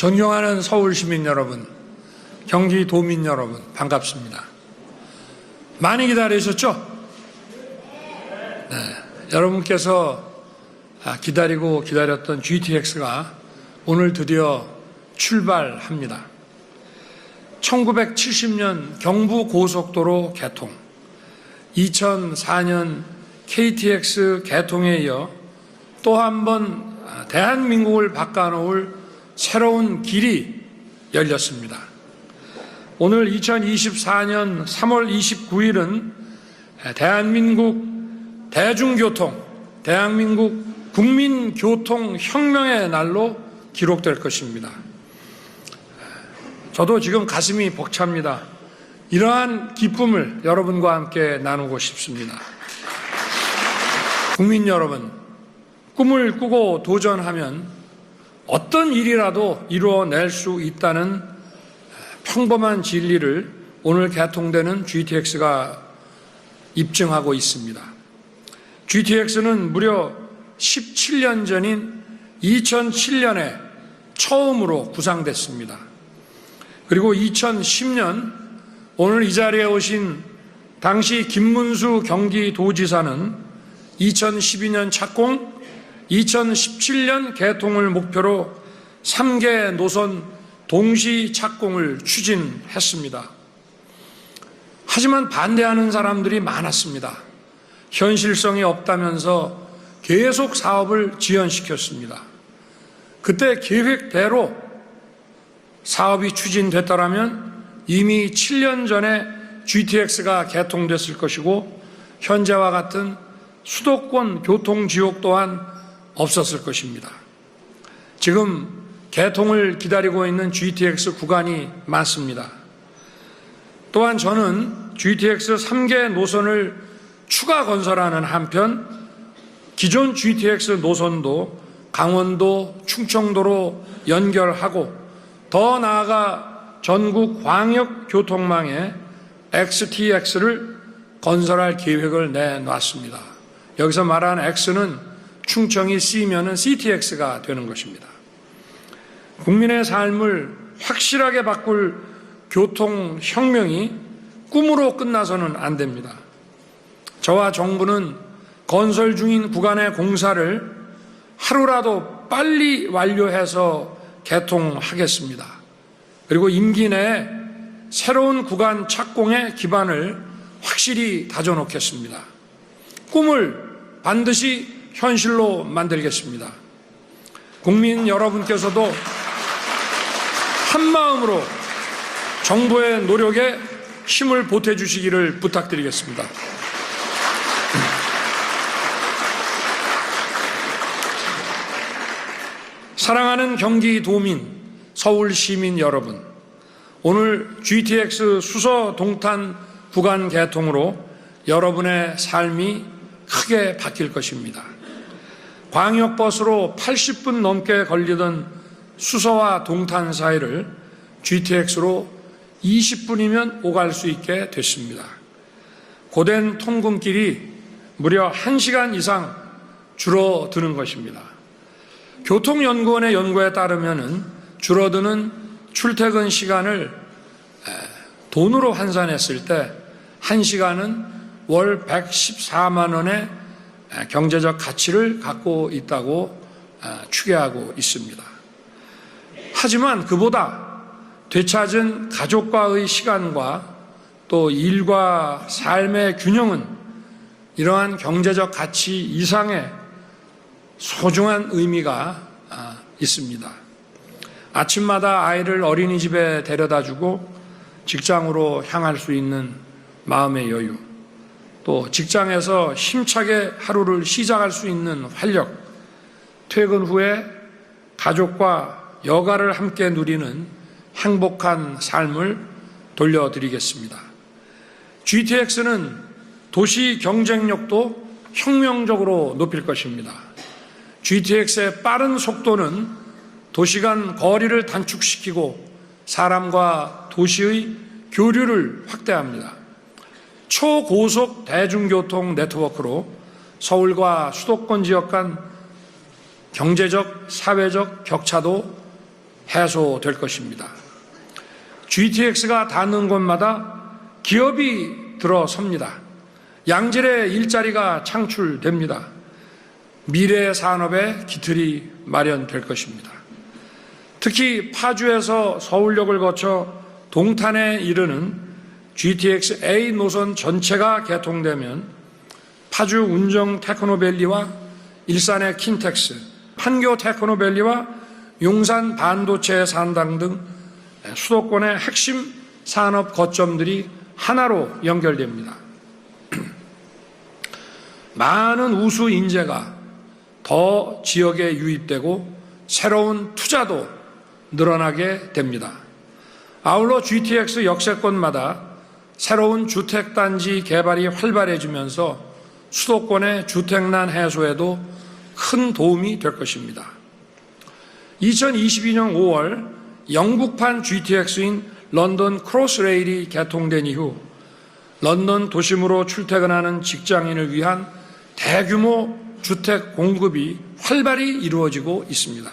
존경하는 서울 시민 여러분, 경기 도민 여러분, 반갑습니다. 많이 기다리셨죠? 네, 여러분께서 기다리고 기다렸던 GTX가 오늘 드디어 출발합니다. 1970년 경부고속도로 개통, 2004년 KTX 개통에 이어 또 한 번 대한민국을 바꿔놓을 새로운 길이 열렸습니다. 오늘 2024년 3월 29일은 대한민국 대중교통, 대한민국 국민교통혁명의 날로 기록될 것입니다. 저도 지금 가슴이 벅찹니다. 이러한 기쁨을 여러분과 함께 나누고 싶습니다. 국민 여러분, 꿈을 꾸고 도전하면 어떤 일이라도 이루어낼 수 있다는 평범한 진리를 오늘 개통되는 GTX가 입증하고 있습니다. GTX는 무려 17년 전인 2007년에 처음으로 구상됐습니다. 그리고 2010년 오늘 이 자리에 오신 당시 김문수 경기도지사는 2012년 착공, 2017년 개통을 목표로 3개 노선 동시 착공을 추진했습니다. 하지만 반대하는 사람들이 많았습니다. 현실성이 없다면서 계속 사업을 지연시켰습니다. 그때 계획대로 사업이 추진됐더라면 이미 7년 전에 GTX가 개통됐을 것이고 현재와 같은 수도권 교통지옥 또한 없었을 것입니다. 지금 개통을 기다리고 있는 GTX 구간이 많습니다. 또한 저는 GTX 3개 노선을 추가 건설하는 한편 기존 GTX 노선도 강원도, 충청도로 연결하고 더 나아가 전국 광역교통망에 XTX를 건설할 계획을 내놨습니다. 여기서 말하는 X는 충청이 C면은 CTX가 되는 것입니다. 국민의 삶을 확실하게 바꿀 교통혁명이 꿈으로 끝나서는 안 됩니다. 저와 정부는 건설 중인 구간의 공사를 하루라도 빨리 완료해서 개통하겠습니다. 그리고 임기 내에 새로운 구간 착공의 기반을 확실히 다져놓겠습니다. 꿈을 반드시 현실로 만들겠습니다. 국민 여러분께서도 한마음으로 정부의 노력에 힘을 보태주시기를 부탁드리겠습니다. 사랑하는 경기도민, 서울 시민 여러분, 오늘 GTX 수서 동탄 구간 개통으로 여러분의 삶이 크게 바뀔 것입니다. 광역버스로 80분 넘게 걸리던 수서와 동탄 사이를 GTX로 20분이면 오갈 수 있게 됐습니다. 고된 통근길이 무려 1시간 이상 줄어드는 것입니다. 교통연구원의 연구에 따르면 줄어드는 출퇴근 시간을 돈으로 환산했을 때 1시간은 월 114만 원의 경제적 가치를 갖고 있다고 추계하고 있습니다. 하지만 그보다 되찾은 가족과의 시간과 또 일과 삶의 균형은 이러한 경제적 가치 이상의 소중한 의미가 있습니다. 아침마다 아이를 어린이집에 데려다주고 직장으로 향할 수 있는 마음의 여유, 또 직장에서 힘차게 하루를 시작할 수 있는 활력, 퇴근 후에 가족과 여가를 함께 누리는 행복한 삶을 돌려드리겠습니다. GTX는 도시 경쟁력도 혁명적으로 높일 것입니다. GTX의 빠른 속도는 도시 간 거리를 단축시키고 사람과 도시의 교류를 확대합니다. 초고속 대중교통 네트워크로 서울과 수도권 지역 간 경제적, 사회적 격차도 해소될 것입니다. GTX가 닿는 곳마다 기업이 들어섭니다. 양질의 일자리가 창출됩니다. 미래 산업의 기틀이 마련될 것입니다. 특히 파주에서 서울역을 거쳐 동탄에 이르는 GTX A 노선 전체가 개통되면 파주 운정 테크노밸리와 일산의 킨텍스, 판교 테크노밸리와 용산 반도체 산당 등 수도권의 핵심 산업 거점들이 하나로 연결됩니다. 많은 우수 인재가 더 지역에 유입되고 새로운 투자도 늘어나게 됩니다. 아울러 GTX 역세권마다 새로운 주택단지 개발이 활발해지면서 수도권의 주택난 해소에도 큰 도움이 될 것입니다. 2022년 5월 영국판 GTX인 런던 크로스레일이 개통된 이후 런던 도심으로 출퇴근하는 직장인을 위한 대규모 주택 공급이 활발히 이루어지고 있습니다.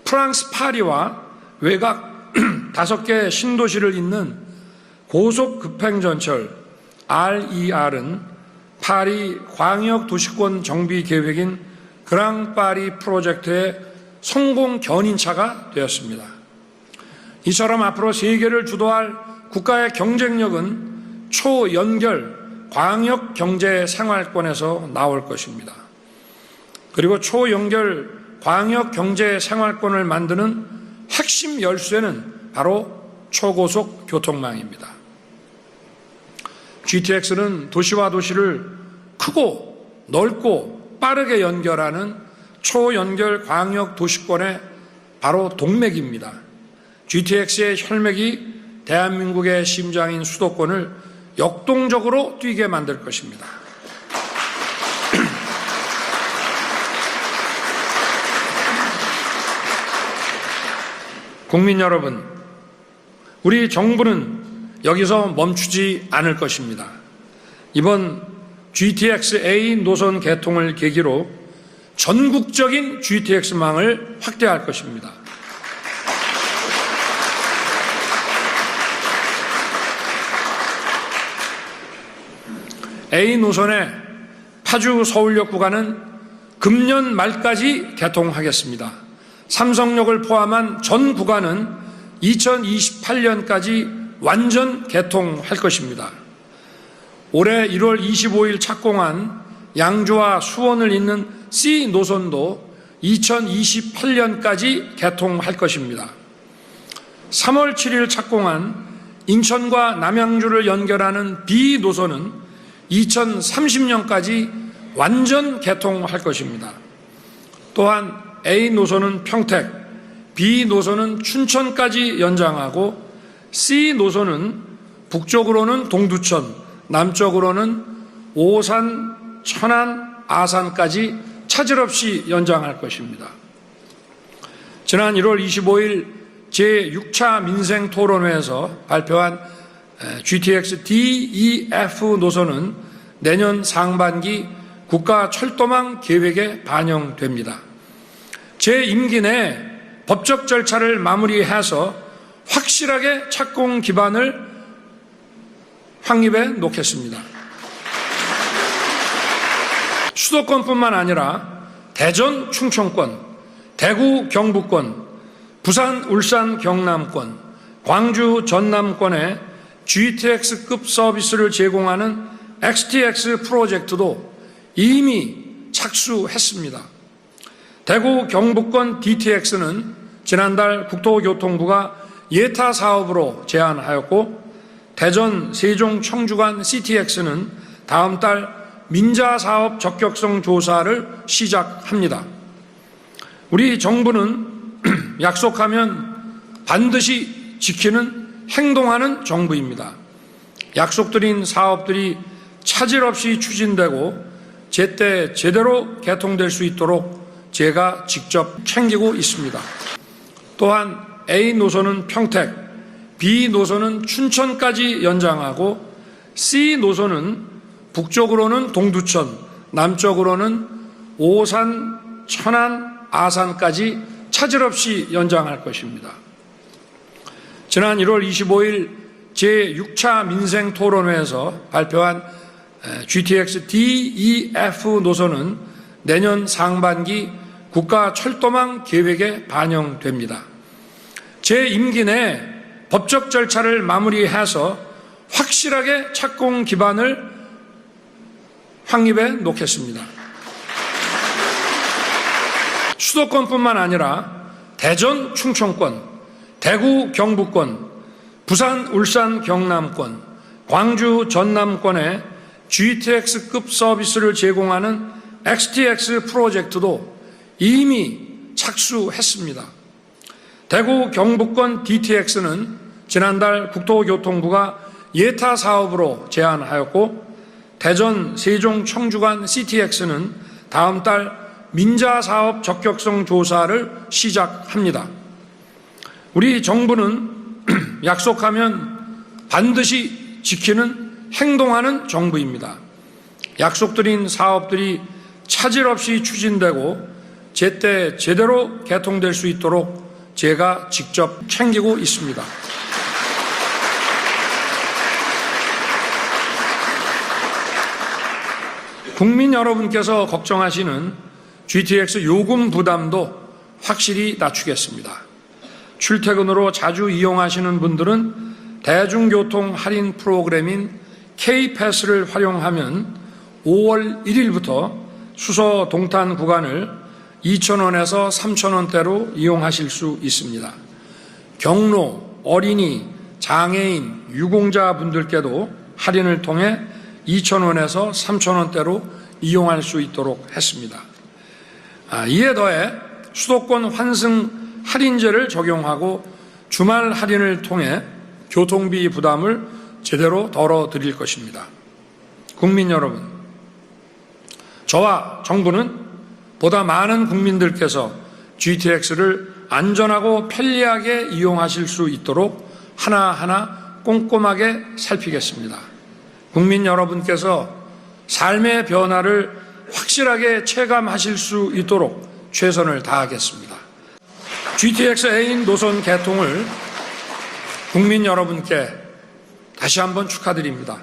프랑스 파리와 외곽 5개 신도시를 잇는 고속 급행전철 RER은 파리 광역도시권 정비 계획인 그랑파리 프로젝트의 성공 견인차가 되었습니다. 이처럼 앞으로 세계를 주도할 국가의 경쟁력은 초연결 광역 경제 생활권에서 나올 것입니다. 그리고 초연결 광역 경제 생활권을 만드는 핵심 열쇠는 바로 초고속 교통망입니다. GTX는 도시와 도시를 크고 넓고 빠르게 연결하는 초연결 광역 도시권의 바로 동맥입니다. GTX의 혈맥이 대한민국의 심장인 수도권을 역동적으로 뛰게 만들 것입니다. 국민 여러분, 우리 정부는 여기서 멈추지 않을 것입니다. 이번 GTX-A 노선 개통을 계기로 전국적인 GTX망을 확대할 것입니다. A 노선의 파주 서울역 구간은 금년 말까지 개통하겠습니다. 삼성역을 포함한 전 구간은 2028년까지 완전 개통할 것입니다. 올해 1월 25일 착공한 양주와 수원을 잇는 C 노선도 2028년까지 개통할 것입니다. 3월 7일 착공한 인천과 남양주를 연결하는 B 노선은 2030년까지 완전 개통할 것입니다. 또한 A 노선은 평택, B 노선은 춘천까지 연장하고 C 노선은 북쪽으로는 동두천, 남쪽으로는 오산, 천안, 아산까지 차질 없이 연장할 것입니다. 지난 1월 25일 제6차 민생토론회에서 발표한 GTX DEF 노선은 내년 상반기 국가철도망 계획에 반영됩니다. 제 임기 내 법적 절차를 마무리해서 확실하게 착공 기반을 확립해 놓겠습니다. 수도권뿐만 아니라 대전 충청권, 대구 경북권, 부산 울산 경남권, 광주 전남권에 GTX급 서비스를 제공하는 XTX 프로젝트도 이미 착수했습니다. 대구 경북권 DTX는 지난달 국토교통부가 예타 사업으로 제안하였고 대전 세종 청주간 CTX는 다음 달 민자 사업 적격성 조사를 시작합니다. 우리 정부는 약속하면 반드시 지키는 행동하는 정부입니다. 약속드린 사업들이 차질 없이 추진되고 제때 제대로 개통될 수 있도록 제가 직접 챙기고 있습니다. 또한 A 노선은 평택, B 노선은 춘천까지 연장하고 C 노선은 북쪽으로는 동두천, 남쪽으로는 오산, 천안, 아산까지 차질 없이 연장할 것입니다. 지난 1월 25일 제6차 민생토론회에서 발표한 GTX DEF 노선은 내년 상반기 국가철도망 계획에 반영됩니다. 제 임기 내 법적 절차를 마무리해서 확실하게 착공 기반을 확립해 놓겠습니다. 수도권뿐만 아니라 대전 충청권, 대구 경북권, 부산 울산 경남권, 광주 전남권에 GTX급 서비스를 제공하는 XTX 프로젝트도 이미 착수했습니다. 대구 경북권 DTX는 지난달 국토교통부가 예타 사업으로 제안하였고, 대전 세종 청주 간 CTX는 다음 달 민자 사업 적격성 조사를 시작합니다. 우리 정부는 약속하면 반드시 지키는 행동하는 정부입니다. 약속드린 사업들이 차질 없이 추진되고 제때 제대로 개통될 수 있도록 제가 직접 챙기고 있습니다. 국민 여러분께서 걱정하시는 GTX 요금 부담도 확실히 낮추겠습니다. 출퇴근으로 자주 이용하시는 분들은 대중교통 할인 프로그램인 K패스를 활용하면 5월 1일부터 수서 동탄 구간을 2,000원에서 3,000원대로 이용하실 수 있습니다. 경로, 어린이, 장애인, 유공자 분들께도 할인을 통해 2,000원에서 3,000원대로 이용할 수 있도록 했습니다. 이에 더해 수도권 환승 할인제를 적용하고 주말 할인을 통해 교통비 부담을 제대로 덜어드릴 것입니다. 국민 여러분, 저와 정부는 보다 많은 국민들께서 GTX를 안전하고 편리하게 이용하실 수 있도록 하나하나 꼼꼼하게 살피겠습니다. 국민 여러분께서 삶의 변화를 확실하게 체감하실 수 있도록 최선을 다하겠습니다. GTX A인 노선 개통을 국민 여러분께 다시 한번 축하드립니다.